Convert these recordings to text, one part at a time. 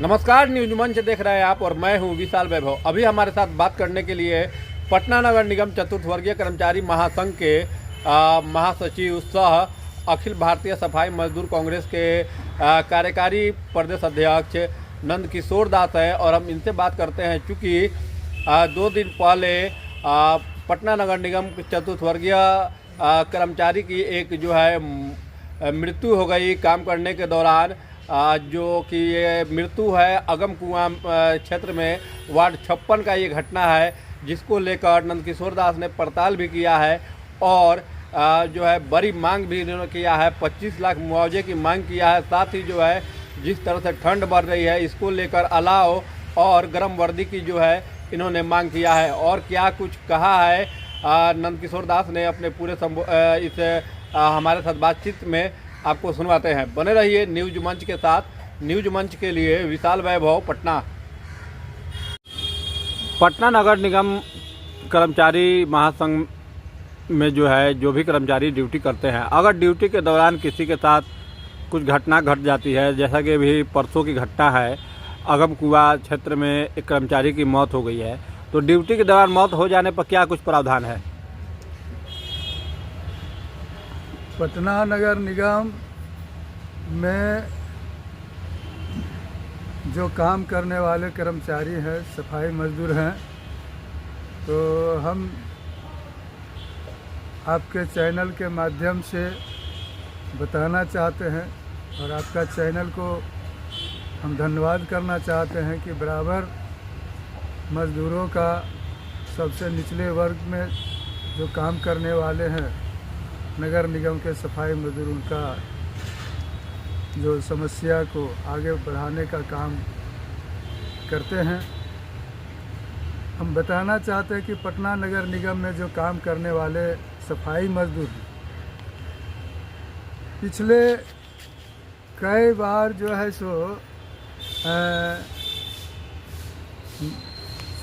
नमस्कार, न्यूज मंच देख रहे हैं आप और मैं हूं विशाल वैभव। अभी हमारे साथ बात करने के लिए पटना नगर निगम चतुर्थ वर्गीय कर्मचारी महासंघ के महासचिव सह अखिल भारतीय सफाई मजदूर कांग्रेस के कार्यकारी प्रदेश अध्यक्ष नंद किशोर दास है और हम इनसे बात करते हैं। चूँकि 2 दिन पहले पटना नगर निगम चतुर्थ वर्गीय कर्मचारी की एक जो है मृत्यु हो गई काम करने के दौरान, जो कि ये मृत्यु है अगम कुआं क्षेत्र में वार्ड 56 का ये घटना है, जिसको लेकर नंद किशोर दास ने पड़ताल भी किया है और जो है बड़ी मांग भी इन्होंने किया है। 25 लाख मुआवजे की मांग किया है। साथ ही जो है जिस तरह से ठंड बढ़ रही है इसको लेकर अलाव और गर्म वर्दी की जो है इन्होंने मांग किया है। और क्या कुछ कहा है नंद किशोर दास ने अपने पूरे इस हमारे साथ बातचीत में आपको सुनवाते हैं। बने रहिए न्यूज मंच के साथ। न्यूज मंच के लिए विशाल वैभव, पटना। पटना नगर निगम कर्मचारी महासंघ में जो भी कर्मचारी ड्यूटी करते हैं, अगर ड्यूटी के दौरान किसी के साथ कुछ घटना घट जाती है, जैसा कि अभी परसों की घटना है, अगम कुआं क्षेत्र में एक कर्मचारी की मौत हो गई है, तो ड्यूटी के दौरान मौत हो जाने पर क्या कुछ प्रावधान है? पटना नगर निगम में जो काम करने वाले कर्मचारी हैं, सफाई मजदूर हैं, तो हम आपके चैनल के माध्यम से बताना चाहते हैं और आपका चैनल को हम धन्यवाद करना चाहते हैं कि बराबर मजदूरों का, सबसे निचले वर्ग में जो काम करने वाले हैं नगर निगम के सफाई मजदूर, उनका जो समस्या को आगे बढ़ाने का काम करते हैं। हम बताना चाहते हैं कि पटना नगर निगम में जो काम करने वाले सफाई मजदूर पिछले कई बार जो है सो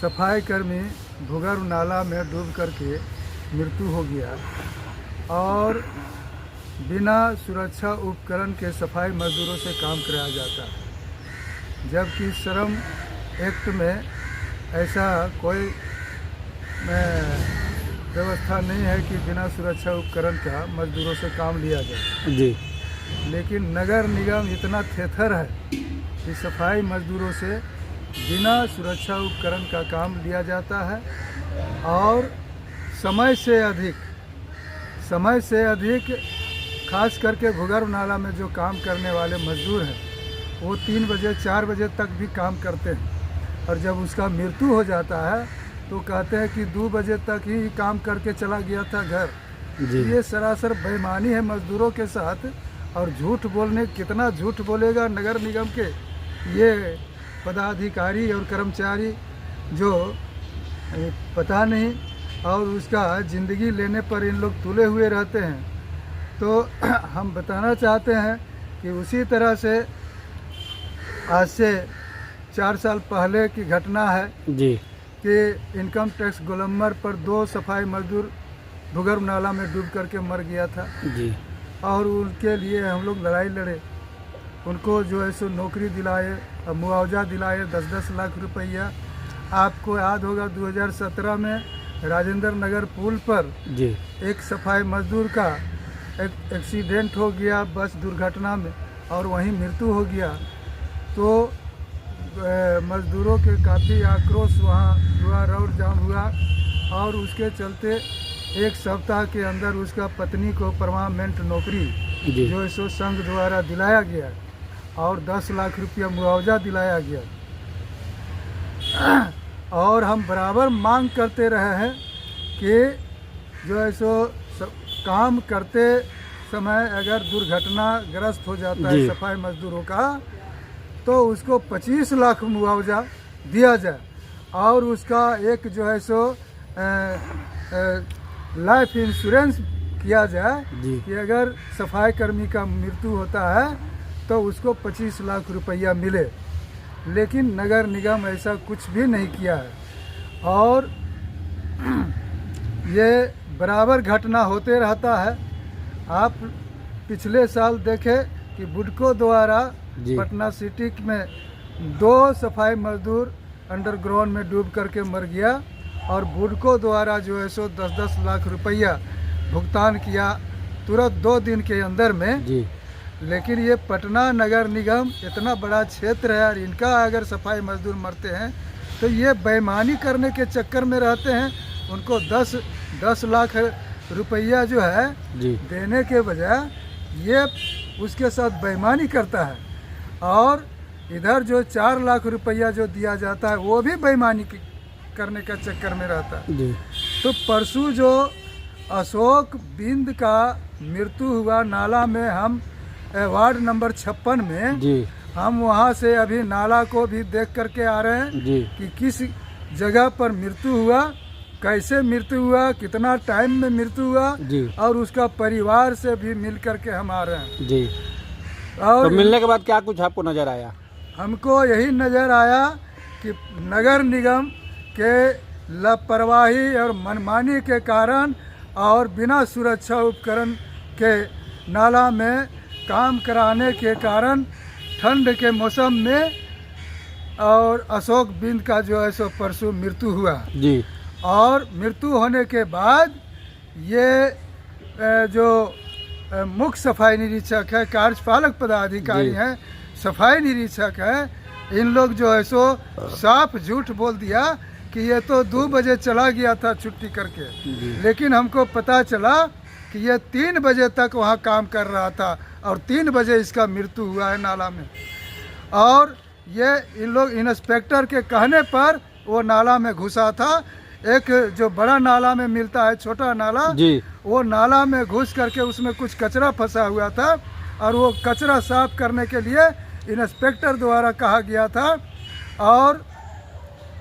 सफाई कर्मी भूगर्भ नाला में डूब करके मृत्यु हो गया और बिना सुरक्षा उपकरण के सफाई मजदूरों से काम कराया जाता है, जबकि श्रम एक्ट में ऐसा कोई व्यवस्था नहीं है कि बिना सुरक्षा उपकरण का मजदूरों से काम लिया जाए जी। लेकिन नगर निगम इतना थेथर है कि सफाई मजदूरों से बिना सुरक्षा उपकरण का काम लिया जाता है और समय से अधिक खास करके भूगर्भ नाला में जो काम करने वाले मजदूर हैं वो 3 बजे 4 बजे तक भी काम करते हैं और जब उसका मृत्यु हो जाता है तो कहते हैं कि 2 बजे तक ही काम करके चला गया था घर। ये सरासर बेईमानी है मजदूरों के साथ और झूठ बोलने, कितना झूठ बोलेगा नगर निगम के ये पदाधिकारी और कर्मचारी, जो पता नहीं, और उसका ज़िंदगी लेने पर इन लोग तुले हुए रहते हैं। तो हम बताना चाहते हैं कि उसी तरह से आज से 4 साल पहले की घटना है जी कि इनकम टैक्स गोलम्बर पर 2 सफाई मजदूर भूगर्भ नाला में डूब करके मर गया था जी। और उनके लिए हम लोग लड़ाई लड़े, उनको जो है सो नौकरी दिलाए, मुआवजा दिलाए 10-10 लाख रुपया। आपको याद होगा 2017 में राजेंद्र नगर पुल पर जी एक सफाई मजदूर का एक एक्सीडेंट हो गया बस दुर्घटना में और वहीं मृत्यु हो गया। तो मजदूरों के काफ़ी आक्रोश वहाँ हुआ, रोड जाम हुआ और उसके चलते 1 सप्ताह के अंदर उसका पत्नी को परमानेंट नौकरी जो है सो संघ द्वारा दिलाया गया और 10 लाख रुपया मुआवजा दिलाया गया। और हम बराबर मांग करते रहे हैं कि जो है सो काम करते समय अगर दुर्घटनाग्रस्त हो जाता है सफाई मजदूरों का तो उसको 25 लाख मुआवजा दिया जाए और उसका एक जो है सो लाइफ इंश्योरेंस किया जाए कि अगर सफाई कर्मी का मृत्यु होता है तो उसको 25 लाख रुपया मिले। लेकिन नगर निगम ऐसा कुछ भी नहीं किया है और ये बराबर घटना होते रहता है। आप पिछले साल देखे कि बुडको द्वारा पटना सिटी में 2 सफाई मजदूर अंडरग्राउंड में डूब करके मर गया और बुडको द्वारा जो है सो 10-10 लाख रुपया भुगतान किया तुरंत 2 दिन के अंदर में जी। लेकिन ये पटना नगर निगम इतना बड़ा क्षेत्र है और इनका अगर सफाई मजदूर मरते हैं तो ये बेईमानी करने के चक्कर में रहते हैं। उनको 10 लाख रुपया जो है जी। देने के बजाय ये उसके साथ बेईमानी करता है और इधर जो 4 लाख रुपया जो दिया जाता है वो भी बेईमानी करने का चक्कर में रहता है जी। तो परसों जो अशोक बिंद का मृत्यु हुआ नाला में, हम वार्ड नंबर 56 में जी। हम वहाँ से अभी नाला को भी देख करके आ रहे हैं जी। कि किस जगह पर मृत्यु हुआ, कैसे मृत्यु हुआ, कितना टाइम में मृत्यु हुआ जी। और उसका परिवार से भी मिल करके हम आ रहे हैं। जी। और तो मिलने के बाद क्या कुछ आपको नजर आया? हमको यही नज़र आया कि नगर निगम के लापरवाही और मनमानी के कारण और बिना सुरक्षा उपकरण के नाला में काम कराने के कारण ठंड के मौसम में और अशोक बिंद का जो है सो परसों मृत्यु हुआ जी। और मृत्यु होने के बाद ये जो मुख्य सफाई निरीक्षक है, कार्यपालक पदाधिकारी जी। हैं, सफाई निरीक्षक है, इन लोग जो है सो साफ झूठ बोल दिया कि ये तो 2 बजे चला गया था छुट्टी करके, लेकिन हमको पता चला कि ये 3 बजे तक वहाँ काम कर रहा था और 3 बजे इसका मृत्यु हुआ है नाला में। और ये इन लोग इंस्पेक्टर के कहने पर वो नाला में घुसा था। एक जो बड़ा नाला में मिलता है छोटा नाला जी। वो नाला में घुस करके उसमें कुछ कचरा फंसा हुआ था और वो कचरा साफ करने के लिए इंस्पेक्टर द्वारा कहा गया था और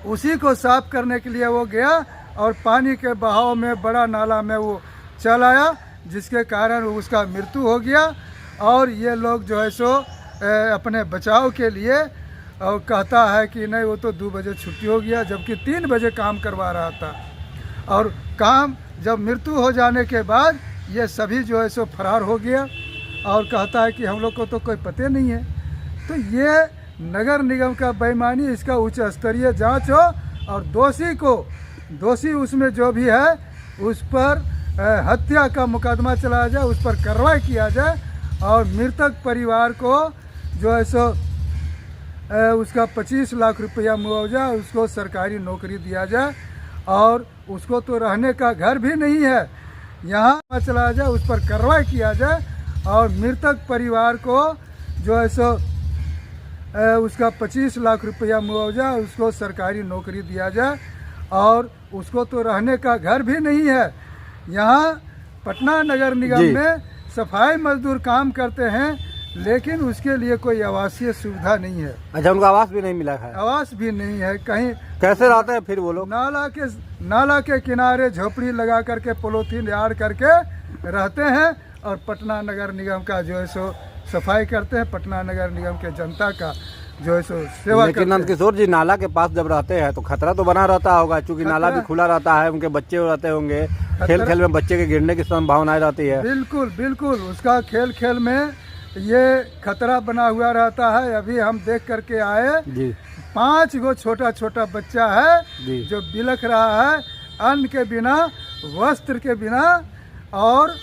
उसी को साफ करने के लिए वो गया और पानी के बहाव में बड़ा नाला में वो चल आया जिसके कारण उसका मृत्यु हो गया। और ये लोग जो है सो अपने बचाव के लिए और कहता है कि नहीं वो तो 2 बजे छुट्टी हो गया, जबकि 3 बजे काम करवा रहा था। और काम जब मृत्यु हो जाने के बाद ये सभी जो है सो फरार हो गया और कहता है कि हम लोग को तो कोई पते नहीं है। तो ये नगर निगम का बेईमानी, इसका उच्च स्तरीय जांच हो और दोषी उसमें जो भी है उस पर हत्या का मुकदमा चलाया जाए, उस पर कार्रवाई किया जाए और मृतक परिवार को जो है सो उसका 25 लाख रुपया मुआवजा, उसको सरकारी नौकरी दिया जाए और उसको तो रहने का घर भी नहीं है, यहाँ चलाया जाए, उस पर कार्रवाई किया जाए और मृतक परिवार को जो है सो उसका 25 लाख रुपया मुआवजा, उसको सरकारी नौकरी दिया जाए और उसको तो रहने का घर भी नहीं है। यहाँ पटना नगर निगम में सफाई मजदूर काम करते हैं लेकिन उसके लिए कोई आवासीय सुविधा नहीं है। अच्छा, उनको आवास भी नहीं मिला है? आवास भी नहीं है। कहीं कैसे रहते हैं फिर वो लोग? नाला के किनारे झोपड़ी लगा करके पॉलीथीन यार्ड करके रहते हैं और पटना नगर निगम का जो है सो सफाई करते हैं, पटना नगर निगम के जनता का जो है सो सेवा करते हैं। नंद किशोर जी, नाला के पास जब रहते हैं तो खतरा तो बना रहता होगा, क्योंकि नाला भी खुला रहता है, उनके बच्चे रहते होंगे, खेल खेल में बच्चे के गिरने की संभावनाएं रहती है। बिल्कुल बिल्कुल, उसका खेल खेल में ये खतरा बना हुआ रहता है। अभी हम देख करके आए जी। 5 गो छोटा छोटा बच्चा है जो बिलख रहा है, अन्न के बिना, वस्त्र के बिना और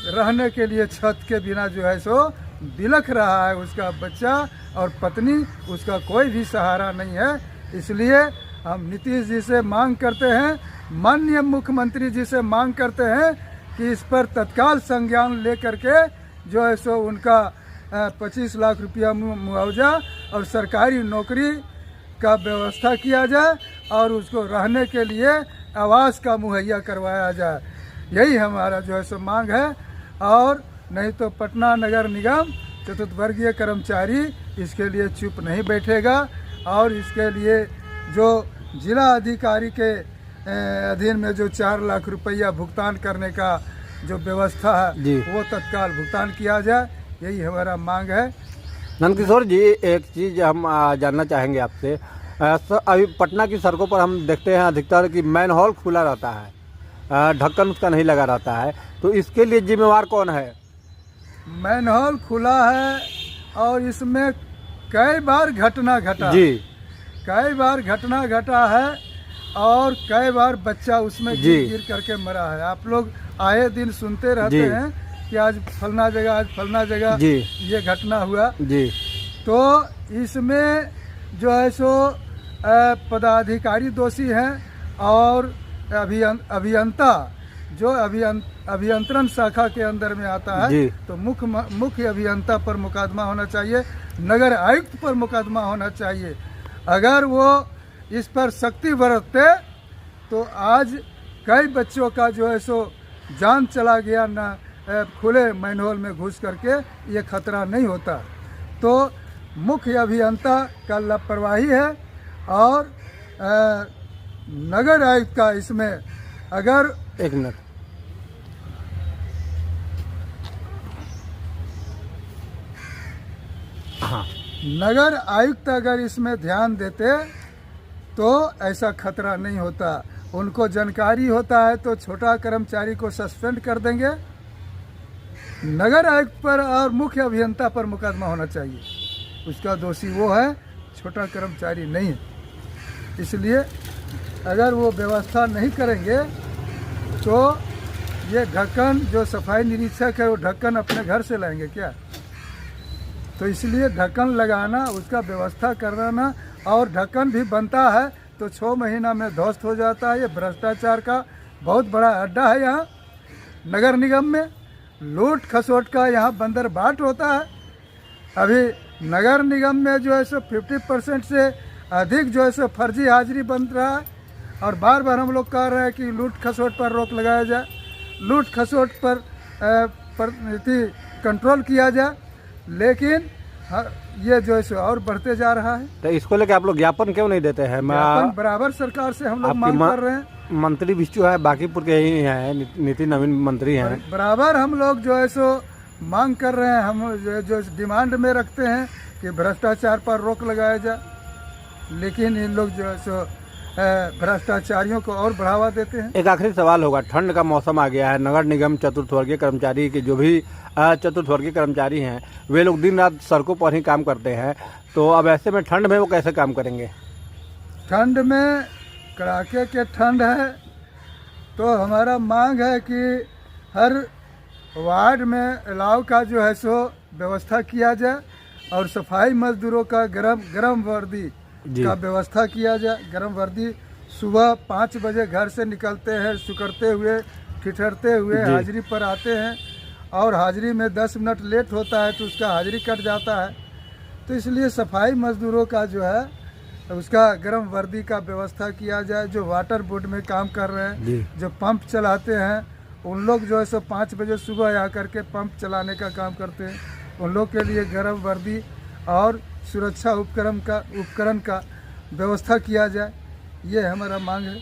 रहने के लिए छत के बिना जो है सो बिलख रहा है उसका बच्चा और पत्नी, उसका कोई भी सहारा नहीं है। इसलिए हम नीतीश जी से मांग करते हैं, माननीय मुख्यमंत्री जी से मांग करते हैं कि इस पर तत्काल संज्ञान ले करके जो है सो उनका 25 लाख रुपया मुआवजा और सरकारी नौकरी का व्यवस्था किया जाए और उसको रहने के लिए आवास का मुहैया करवाया जाए। यही हमारा जो है सो मांग है। और नहीं तो पटना नगर निगम चतुर्थवर्गीय कर्मचारी इसके लिए चुप नहीं बैठेगा और इसके लिए जो जिला अधिकारी के अधीन में जो 4 लाख रुपया भुगतान करने का जो व्यवस्था है वो तत्काल भुगतान किया जाए, यही हमारा मांग है। नंदकिशोर जी, एक चीज़ हम जानना चाहेंगे आपसे। अभी पटना की सड़कों पर हम देखते हैं अधिकतर कि मैन होल खुला रहता है, ढक्कन उसका नहीं लगा रहता है, तो इसके लिए जिम्मेवार कौन है? मैन होल खुला है और इसमें कई बार घटना घटा, जी कई बार घटना घटा है और कई बार बच्चा उसमें जी। गिर करके मरा है। आप लोग आए दिन सुनते रहते जी। हैं कि आज फलना जगह, आज फलना जगह जी ये घटना हुआ। जी तो इसमें जो है सो पदाधिकारी दोषी हैं और अभियंता जो अभियंत्रण शाखा के अंदर में आता है, जी। तो मुख्य अभियंता पर मुकदमा होना चाहिए, नगर आयुक्त पर मुकदमा होना चाहिए। अगर वो इस पर सख्ती बरतते तो आज कई बच्चों का जो है सो जान चला गया, ना खुले मैनहोल में घुस करके ये खतरा नहीं होता। तो मुख्य अभियंता का लापरवाही है और नगर आयुक्त का इसमें अगर एक मिनट हाँ नगर आयुक्त अगर इसमें ध्यान देते तो ऐसा खतरा नहीं होता। उनको जानकारी होता है तो छोटा कर्मचारी को सस्पेंड कर देंगे। नगर आयुक्त पर और मुख्य अभियंता पर मुकदमा होना चाहिए, उसका दोषी वो है, छोटा कर्मचारी नहीं है। इसलिए अगर वो व्यवस्था नहीं करेंगे तो ये ढक्कन जो सफाई निरीक्षक है वो ढक्कन अपने घर से लाएंगे क्या? तो इसलिए ढक्कन लगाना, उसका व्यवस्था कराना, और ढक्कन भी बनता है तो 6 महीना में ध्वस्त हो जाता है। ये भ्रष्टाचार का बहुत बड़ा अड्डा है। यहाँ नगर निगम में लूट खसोट का यहाँ बंदरबाट होता है। अभी नगर निगम में जो है सो 50% से अधिक जो है सो फर्जी हाजिरी बन रहा है और बार बार हम लोग कह रहे हैं कि लूट खसोट पर रोक लगाया जाए, लूट खसोट पर कंट्रोल किया जाए, लेकिन ये जो है सो और बढ़ते जा रहा है। तो इसको लेके आप लोग ज्ञापन क्यों नहीं देते हैं? ज्ञापन बराबर सरकार से हम लोग मांग कर रहे हैं। मंत्री विष्णु है, बाकीपुर के ही हैं, नीति नवीन मंत्री हैं, बराबर हम लोग जो है सो मांग कर रहे हैं। हम जो डिमांड में रखते हैं कि भ्रष्टाचार पर रोक लगाया जाए, लेकिन इन लोग जो है सो भ्रष्टाचारियों को और बढ़ावा देते हैं। एक आखिरी सवाल होगा, ठंड का मौसम आ गया है, नगर निगम चतुर्थ वर्गीय कर्मचारी के जो भी चतुर्थ वर्गीय कर्मचारी हैं वे लोग दिन रात सड़कों पर ही काम करते हैं, तो अब ऐसे में ठंड में वो कैसे काम करेंगे? ठंड में कड़ाके के ठंड है तो हमारा मांग है कि हर वार्ड में अलाव का जो है सो व्यवस्था किया जाए और सफाई मजदूरों का गरम वर्दी का व्यवस्था किया जाए। गरम वर्दी सुबह 5 बजे घर से निकलते हैं, सुकड़ते हुए ठिठुरते हुए हाजिरी पर आते हैं और हाजिरी में 10 मिनट लेट होता है तो उसका हाजिरी कट जाता है। तो इसलिए सफाई मजदूरों का जो है उसका गरम वर्दी का व्यवस्था किया जाए। जो वाटर बोर्ड में काम कर रहे हैं, जो पंप चलाते हैं, उन लोग जो है सो 5 बजे सुबह आकर के पंप चलाने का काम करते हैं, उन लोग के लिए गरम वर्दी और सुरक्षा उपकरण का व्यवस्था किया जाए। ये हमारा मांग है।